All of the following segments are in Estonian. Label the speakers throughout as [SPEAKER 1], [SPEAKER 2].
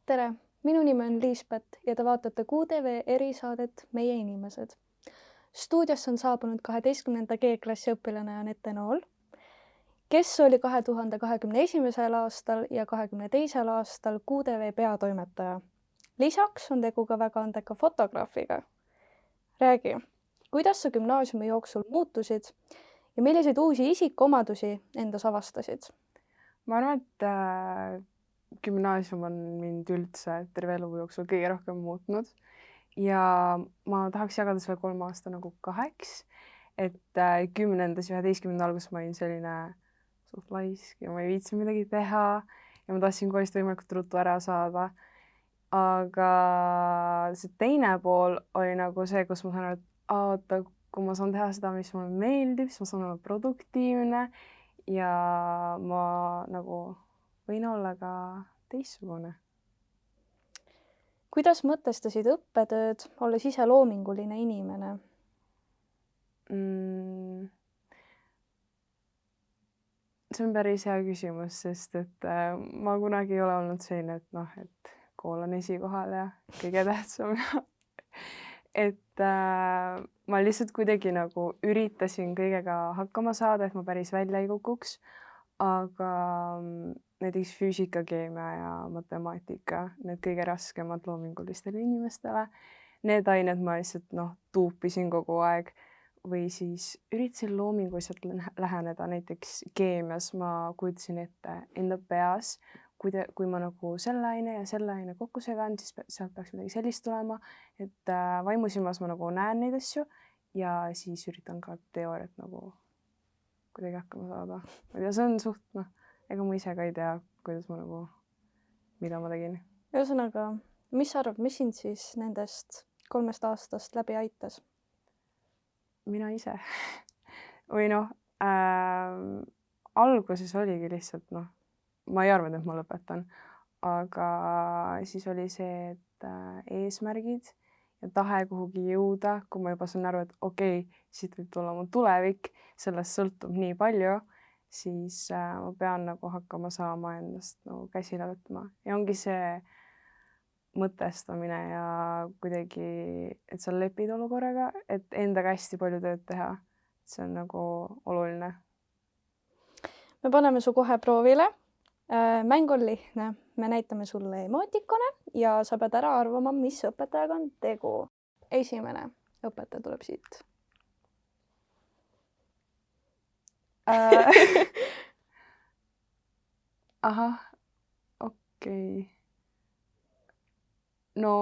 [SPEAKER 1] Tere, minu nimi on Liisbet ja te vaatate QTV erisaadet Meie inimesed. Stuudiosse on saabunud 12. G-klassi õpilane Anette Nool, kes oli 2021. aastal ja 2022. aastal QTV peatoimetaja. Lisaks on tegu ka väga andeka fotograafiga. Räägi, kuidas sa gümnaasiumi jooksul muutusid ja milliseid uusi isikuomadusi endas avastasid?
[SPEAKER 2] Ma arvan, et gümnaasium on mind üldse terve elu jooksul kõige rohkem muutnud ja ma tahaks jagada selle 3 aasta nagu 2, et 10. ja 11. alguses ma olin selline suht laisk ja ma ei viitsinud midagi teha ja ma tahtsin koolist võimalikult ruttu ära saada. Aga see teine pool oli nagu see, kus ma saan aru, et oota, kui ma saan teha seda, mis mulle meeldib, siis ma saan olla produktiivne ja ma nagu võin olla ka teistsugune.
[SPEAKER 1] Kuidas mõtestasid õppetööd, olles ise loominguline inimene?
[SPEAKER 2] See on päris hea küsimus, sest et ma kunagi ei ole olnud selline, et kool on esikohal ja kõige tähtsam. Et ma lihtsalt kuidagi nagu üritasin kõigega hakkama saada, et ma päris välja ei kukuks. Aga näiteks füüsika, keemia ja matemaatika, need kõige raskemad loomingulistele inimestele, need ained ma lihtsalt tuupisin kogu aeg või siis üritasin loominguliselt läheneda. Näiteks keemias ma kujutasin ette enda peas, kui ma nagu selle aine kokku segan, siis sealt peaks midagi sellist tulema, et vaimusilmas ma nagu näen neid asju ja siis üritan ka teooriat nagu kuidagi hakkama saada. Ja see on suht, ega ma ise ka ei tea, kuidas ma nagu, mida ma tegin.
[SPEAKER 1] Ühesõnaga, mis sa arvad, mis sind siis nendest 3 aastast läbi aitas?
[SPEAKER 2] Mina ise. Või alguses oligi lihtsalt, ma ei arvanud, et ma lõpetan, aga siis oli see, et eesmärgid ja tahe kuhugi jõuda, kui ma juba saan aru, et okei, siit võib tulla mu tulevik, sellest sõltub nii palju, siis ma pean nagu hakkama saama endast nagu käsile võtma. Ja ongi see mõtestamine ja kuidagi, et sa lepid olukorraga, et endaga hästi palju tööd teha. See on nagu oluline.
[SPEAKER 1] Me paneme su kohe proovile. Mäng on lihtne. Me näitame sulle emootikone ja sa pead ära arvama, mis õpetajaga on tegu. Esimene õpetaja tuleb siit.
[SPEAKER 2] Ahah, okei. No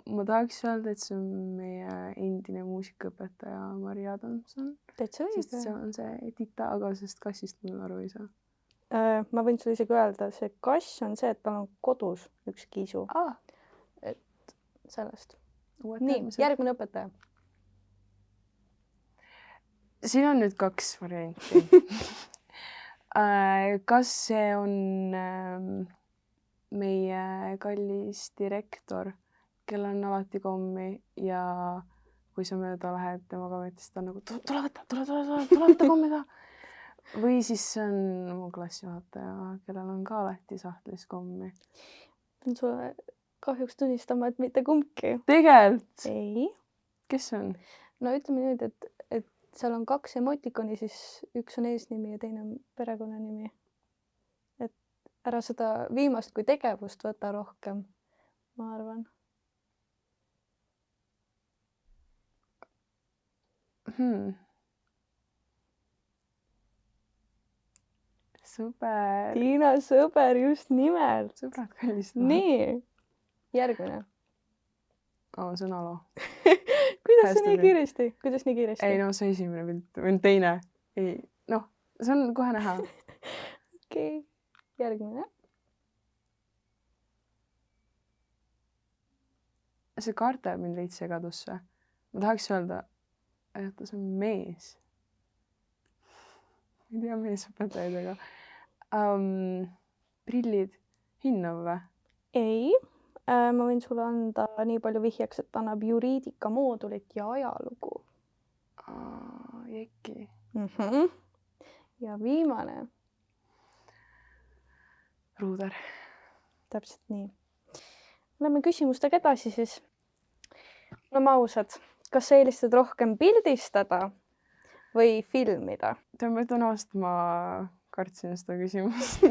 [SPEAKER 2] ma tahaks öelda, et see on meie endine muusikaõpetaja Mari Adamson.
[SPEAKER 1] Täitsa õige.
[SPEAKER 2] Sest see on see tita, aga sest kassist mul aru ei saa.
[SPEAKER 1] Ma võin sulle isegi öelda, see kass on see, et tal on kodus üks kiisu. Et sellest. Nii, järgmine õpetaja.
[SPEAKER 2] Siin on nüüd 2 varianti. Kas see on meie kallis direktor, kel on alati kommi ja kui sa mööda lähed tema kabinetist, ta on nagu tule võtta kommi ka. Või siis see on mu klassijuhataja, kellel on ka alati sahtlis kommi.
[SPEAKER 1] Pean sulle kahjuks tunnistama, et mitte kumbki.
[SPEAKER 2] Tegelikult?
[SPEAKER 1] Ei.
[SPEAKER 2] Kes see on?
[SPEAKER 1] No ütleme nüüd, et seal on 2 emootikoni, siis üks on eesnimi ja teine on perekonnanimi. Et ära seda viimast kui tegevust võta rohkem, ma arvan.
[SPEAKER 2] Super.
[SPEAKER 1] Tiina sõber, just nimelt.
[SPEAKER 2] Sõbrad kallist.
[SPEAKER 1] Nii, järgmine.
[SPEAKER 2] Sõnaloo.
[SPEAKER 1] Kuidas nii kiiresti?
[SPEAKER 2] Ei, see esimene pilt või teine. Ei, see on kohe näha.
[SPEAKER 1] Okei, järgmine.
[SPEAKER 2] See kaartab mind veits segadusse. Ma tahaks öelda, et see on mees. Ma ei tea meesõpetajaid, aga prillid hinnav või?
[SPEAKER 1] Ei. Ma võin sulle anda nii palju vihjeks, et annab juriidika moodulit ja ajalugu.
[SPEAKER 2] Jekki.
[SPEAKER 1] Ja viimane.
[SPEAKER 2] Ruuder.
[SPEAKER 1] Täpselt nii. Lähme küsimustega edasi siis. No ma ausad, kas sa eelistad rohkem pildistada või filmida?
[SPEAKER 2] Tead, ma ütlen ausalt, ma kartsin seda küsimust,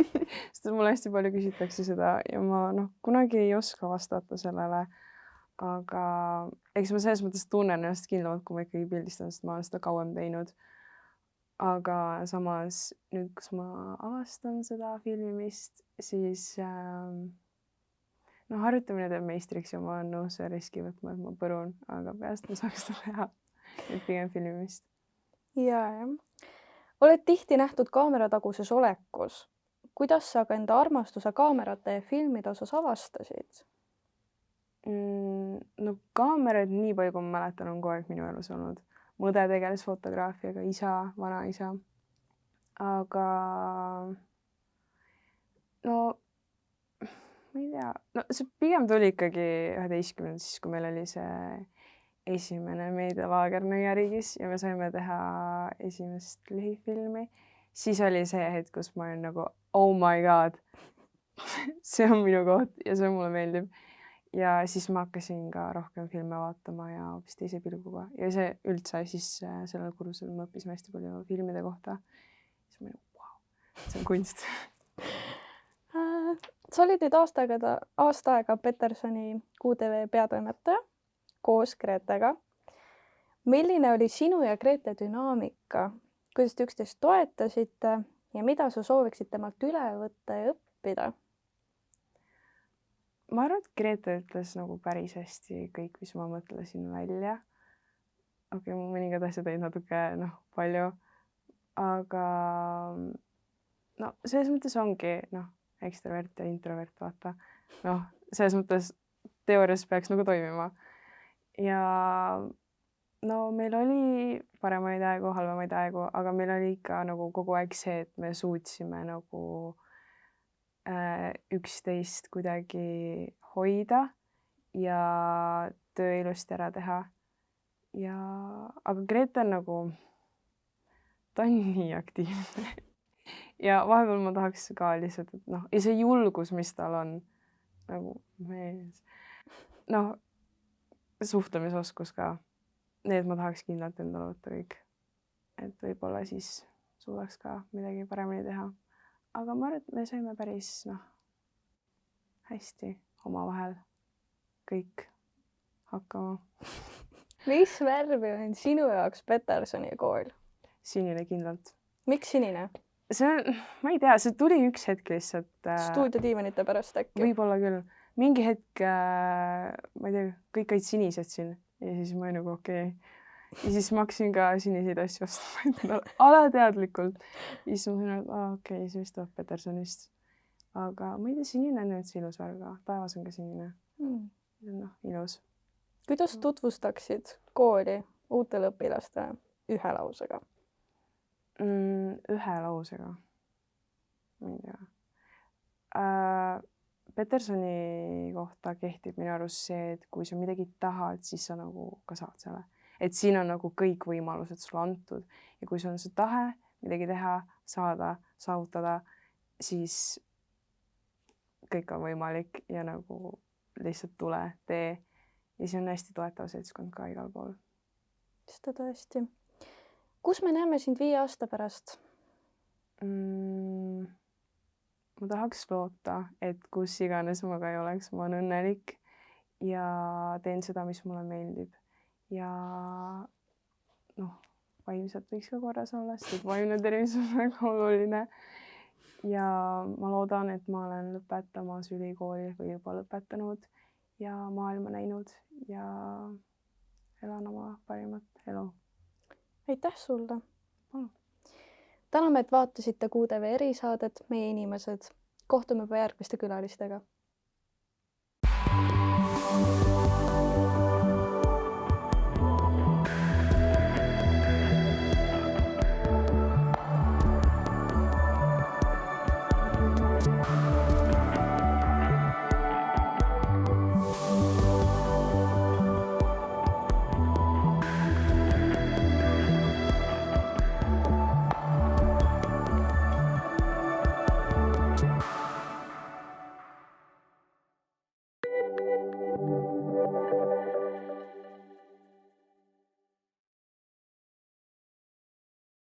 [SPEAKER 2] sest mulle hästi palju küsitakse seda ja ma kunagi ei oska vastata sellele. Aga eks ma selles mõttes tunnen ennast kindlamalt, kui ma ikkagi pildistan, sest ma olen seda kauem teinud. Aga samas nüüd, kus ma avastan seda filmimist, siis harjutamine teeb meistriks ja ma olen nõus selle riski võtma, et ma põrun, aga peast ma saaks seda teha. Et pigem filmimist.
[SPEAKER 1] Jah. Oled tihti nähtud kaamerataguses olekus. Kuidas sa aga enda armastuse kaamerate ja filmide osas avastasid?
[SPEAKER 2] No kaamerad, nii palju kui ma mäletan, on kogu aeg minu elus olnud. Mu õde tegeles fotograafiaga, isa, vanaisa. Aga no ma ei tea, see pigem tuli ikkagi 11, siis kui meil oli see esimene meedialaager Nõiariigis ja me saime teha esimest lühifilmi. Siis oli see hetk, kus ma olin nagu, oh my god, see on minu koht ja see mulle meeldib. Ja siis ma hakkasin ka rohkem filme vaatama ja hoopis teise pilguga. Ja see üldse siis sellel kursusel me õppisime hästi palju filmide kohta. Siis ma olin, wow, see on kunst.
[SPEAKER 1] Sa olid nüüd aasta aega Petersoni QTV peatoimetaja koos Gretega. Milline oli sinu ja Grete dünaamika? Kuidas te üksteist toetasite ja mida sa sooviksid temalt üle võtta ja õppida?
[SPEAKER 2] Ma arvan, et Grete ütles nagu päris hästi kõik, mis ma mõtlesin välja. Okei, mõningad asjad olid natuke palju. Aga selles mõttes ongi ekstrovert ja introvert, vaata. Selles mõttes teoorias peaks nagu toimima. Ja meil oli paremaid aegu, halvemaid aegu, aga meil oli ikka nagu kogu aeg see, et me suutsime nagu üksteist kuidagi hoida ja töö ilusti ära teha. Aga Grete on nagu, ta on nii aktiivne. Ja vahepeal ma tahaks ka lihtsalt, et ja see julgus, mis tal on, nagu mees. Suhtlemisoskus ka. Need ma tahaks kindlalt endale võtta kõik. Et võib-olla siis suudaks ka midagi paremini teha. Aga ma arvan, et me saime päris hästi omavahel kõik hakkama.
[SPEAKER 1] Mis värvi on sinu jaoks Petersoni kool?
[SPEAKER 2] Sinine kindlalt.
[SPEAKER 1] Miks sinine?
[SPEAKER 2] Ma ei tea, see tuli üks hetk lihtsalt.
[SPEAKER 1] Stuudiotiivanite pärast äkki?
[SPEAKER 2] Võib-olla küll. Mingi hetk, ma ei tea, kõik olid sinised siin ja siis ma olin nagu okei. Ja siis ma hakkasin ka siniseid asju ostma alateadlikult. Ja siis ma sain, et okei, see vist tuleb Petersonist. Aga ma ei tea, sinine on üldse ilus värv ka. Taevas on ka sinine. Ilus.
[SPEAKER 1] Kuidas tutvustaksid kooli uutele õpilastele ühe lausega?
[SPEAKER 2] Ühe lausega? Ma ei tea. Petersoni kohta kehtib minu arust see, et kui sa midagi tahad, siis sa nagu ka saad selle. Et siin on nagu kõik võimalused sulle antud ja kui sul on see tahe midagi teha, saada, saavutada, siis kõik on võimalik ja nagu lihtsalt tule, tee. Ja see on hästi toetav seltskond ka igal pool.
[SPEAKER 1] Seda tõesti. Kus me näeme sind 5 aasta pärast?
[SPEAKER 2] Ma tahaks loota, et kus iganes ma ka ei oleks, ma olen õnnelik ja teen seda, mis mulle meeldib. Ja vaimselt võiks ka korras olla, sest vaimne tervis on väga oluline. Ja ma loodan, et ma olen lõpetamas ülikooli või juba lõpetanud ja maailma näinud ja elan oma parimat elu.
[SPEAKER 1] Aitäh sulle! Täname, et vaatasite QTV erisaadet Meie inimesed. Kohtume juba järgmiste külalistega.